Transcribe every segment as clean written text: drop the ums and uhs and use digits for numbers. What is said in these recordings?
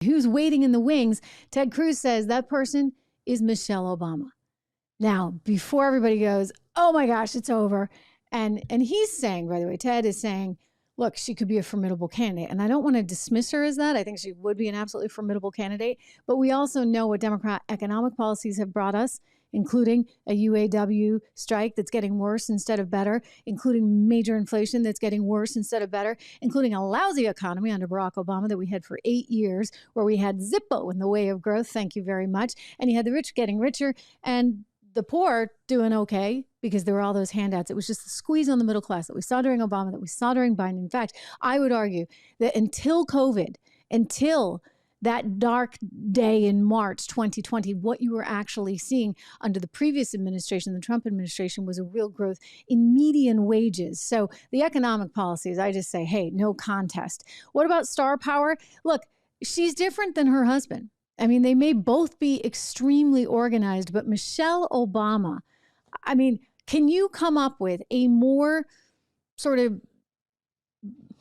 Who's waiting in the wings? Ted Cruz says that person is Michelle Obama. Now, before everybody goes, oh my gosh, it's over. And he's saying, by the way, Ted is saying, look, she could be a formidable candidate. And I don't want to dismiss her as that. I think she would be an absolutely formidable candidate. But we also know what Democrat economic policies have brought us, including a UAW strike that's getting worse instead of better, including major inflation that's getting worse instead of better, including a lousy economy under Barack Obama that we had for 8 years, where we had Zippo in the way of growth. Thank you very much. And you had the rich getting richer and the poor doing okay because there were all those handouts. It was just the squeeze on the middle class that we saw during Obama, that we saw during Biden. In fact, I would argue that until COVID, until that dark day in March 2020, what you were actually seeing under the previous administration, the Trump administration, was a real growth in median wages. So the economic policies, I just say, hey, no contest. What about star power? Look, she's different than her husband. I mean, they may both be extremely organized, but Michelle Obama, I mean, can you come up with a more sort of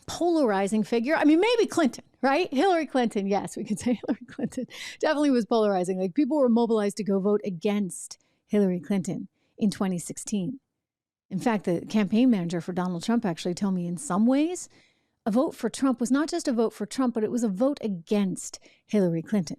polarizing figure? I mean, maybe Clinton, right? Hillary Clinton. Yes, we could say Hillary Clinton definitely was polarizing. Like, people were mobilized to go vote against Hillary Clinton in 2016. In fact, the campaign manager for Donald Trump actually told me in some ways a vote for Trump was not just a vote for Trump, but it was a vote against Hillary Clinton.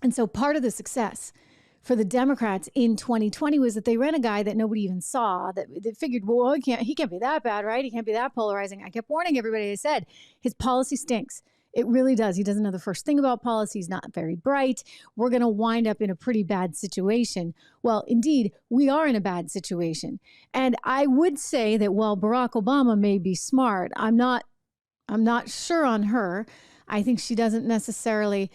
And so part of the success for the Democrats in 2020 was that they ran a guy that nobody even saw, that figured, well, he can't be that bad, right? He can't be that polarizing. I kept warning everybody. I said, his policy stinks. It really does. He doesn't know the first thing about policy. He's not very bright. We're going to wind up in a pretty bad situation. Well, indeed, we are in a bad situation. And I would say that while Barack Obama may be smart, I'm not sure on her. I think she doesn't necessarily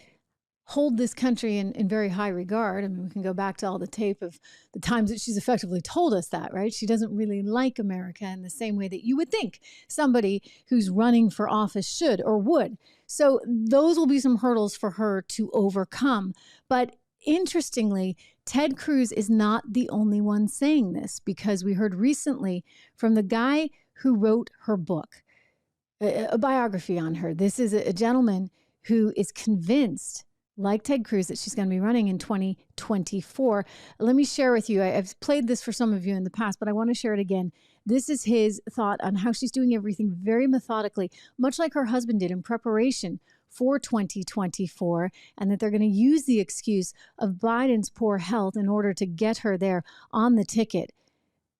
hold this country in very high regard. I mean, we can go back to all the tape of the times that she's effectively told us that, right? She doesn't really like America in the same way that you would think somebody who's running for office should or would. So those will be some hurdles for her to overcome. But interestingly, Ted Cruz is not the only one saying this, because we heard recently from the guy who wrote her book, a biography on her. This is a gentleman who is convinced, like Ted Cruz, that she's going to be running in 2024. Let me share with you. I've played this for some of you in the past, but I want to share it again. This is his thought on how she's doing everything very methodically, much like her husband did in preparation for 2024, and that they're going to use the excuse of Biden's poor health in order to get her there on the ticket.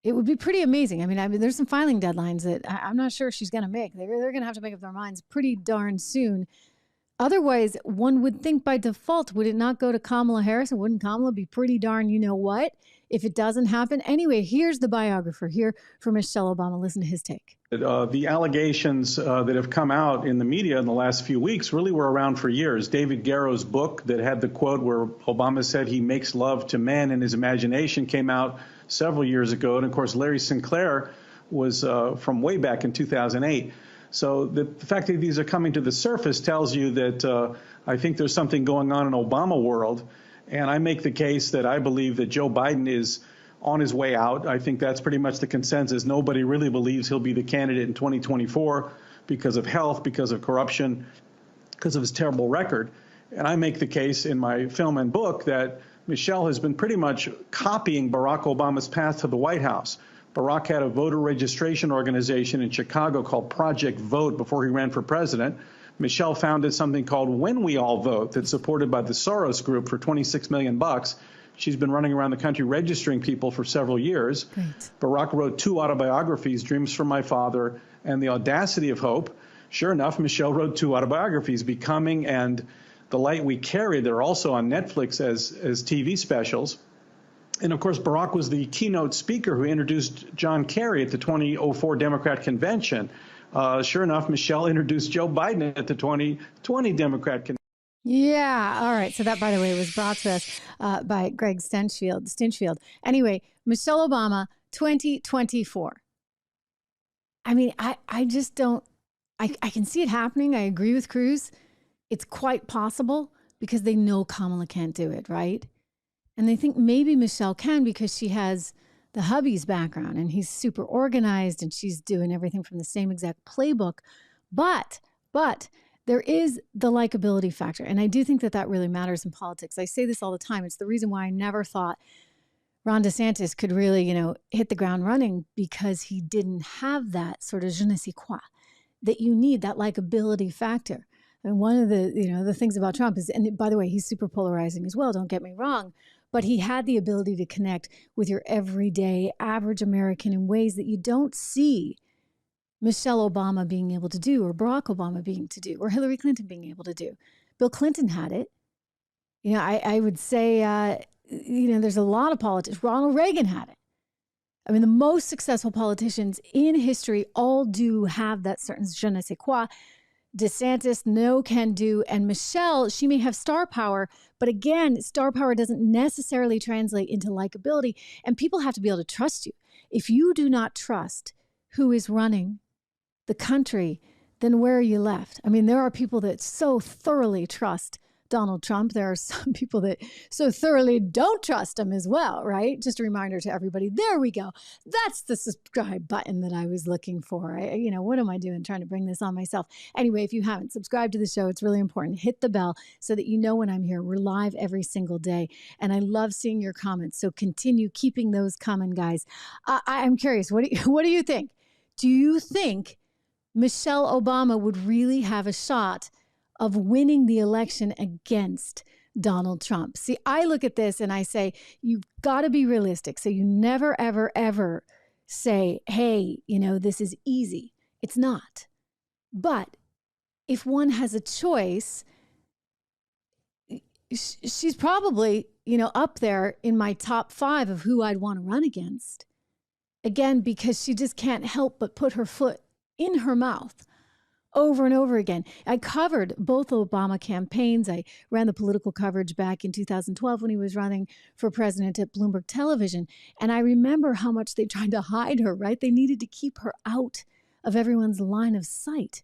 It would be pretty amazing. I mean, there's some filing deadlines that I'm not sure she's going to make. They're going to have to make up their minds pretty darn soon. Otherwise, one would think by default, would it not go to Kamala Harris? And wouldn't Kamala be pretty darn you know what if it doesn't happen? Anyway, here's the biographer here for Michelle Obama. Listen to his take. The allegations that have come out in the media in the last few weeks really were around for years. David Garrow's book that had the quote where Obama said he makes love to men in his imagination came out several years ago. And of course, Larry Sinclair was from way back in 2008. So the fact that these are coming to the surface tells you that I think there's something going on in Obama world. And I make the case that I believe that Joe Biden is on his way out. I think that's pretty much the consensus. Nobody really believes he'll be the candidate in 2024 because of health, because of corruption, because of his terrible record. And I make the case in my film and book that Michelle has been pretty much copying Barack Obama's path to the White House. Barack had a voter registration organization in Chicago called Project Vote before he ran for president. Michelle founded something called When We All Vote that's supported by the Soros Group for $26 million. She's been running around the country registering people for several years. Great. Barack wrote 2 autobiographies, Dreams from My Father and The Audacity of Hope. Sure enough, Michelle wrote 2 autobiographies, Becoming and The Light We Carry. They're also on Netflix as TV specials. And of course, Barack was the keynote speaker who introduced John Kerry at the 2004 Democrat convention. Sure enough, Michelle introduced Joe Biden at the 2020 Democrat convention. Yeah. All right. So that, by the way, was brought to us by Greg Stinchfield. Anyway, Michelle Obama, 2024. I mean, I just don't, I can see it happening. I agree with Cruz. It's quite possible because they know Kamala can't do it, right? And they think maybe Michelle can because she has the hubby's background and he's super organized and she's doing everything from the same exact playbook. But there is the likability factor. And I do think that that really matters in politics. I say this all the time. It's the reason why I never thought Ron DeSantis could really, hit the ground running, because he didn't have that sort of je ne sais quoi that you need, that likability factor. And one of the, the things about Trump is, and by the way, he's super polarizing as well, don't get me wrong, but he had the ability to connect with your everyday average American in ways that you don't see Michelle Obama being able to do, or Barack Obama being able to do, or Hillary Clinton being able to do. Bill Clinton had it. I would say, there's a lot of politicians. Ronald Reagan had it. I mean, the most successful politicians in history all do have that certain je ne sais quoi. DeSantis, no can do. And Michelle, she may have star power, but again, star power doesn't necessarily translate into likability. And people have to be able to trust you. If you do not trust who is running the country, then where are you left? I mean, there are people that so thoroughly trust Donald Trump. There are some people that so thoroughly don't trust him as well, right? Just a reminder to everybody. There we go. That's the subscribe button that I was looking for. What am I doing trying to bring this on myself? Anyway, if you haven't subscribed to the show, it's really important. Hit the bell so that you know when I'm here. We're live every single day. And I love seeing your comments. So continue keeping those coming, guys. I'm curious. What do you think? Do you think Michelle Obama would really have a shot of winning the election against Donald Trump? See, I look at this and I say, you've got to be realistic. So you never, ever, ever say, hey, this is easy. It's not. But if one has a choice, she's probably, up there in my top 5 of who I'd want to run against. Again, because she just can't help but put her foot in her mouth over and over again. I covered both Obama campaigns. I ran the political coverage back in 2012 when he was running for president at Bloomberg Television. And I remember how much they tried to hide her, right? They needed to keep her out of everyone's line of sight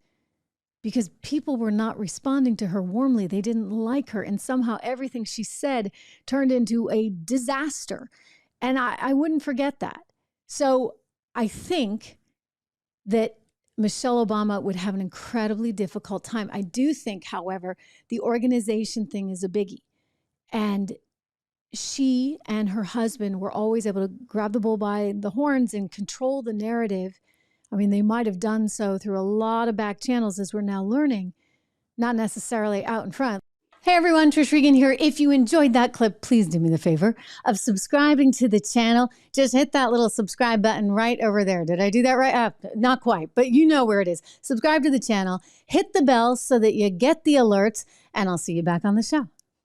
because people were not responding to her warmly. They didn't like her. And somehow everything she said turned into a disaster. And I wouldn't forget that. So I think that Michelle Obama would have an incredibly difficult time. I do think, however, the organization thing is a biggie. And she and her husband were always able to grab the bull by the horns and control the narrative. I mean, they might have done so through a lot of back channels, as we're now learning, not necessarily out in front. Hey everyone, Trish Regan here. If you enjoyed that clip, please do me the favor of subscribing to the channel. Just hit that little subscribe button right over there. Did I do that right? Not quite, but you know where it is. Subscribe to the channel, hit the bell so that you get the alerts, and I'll see you back on the show.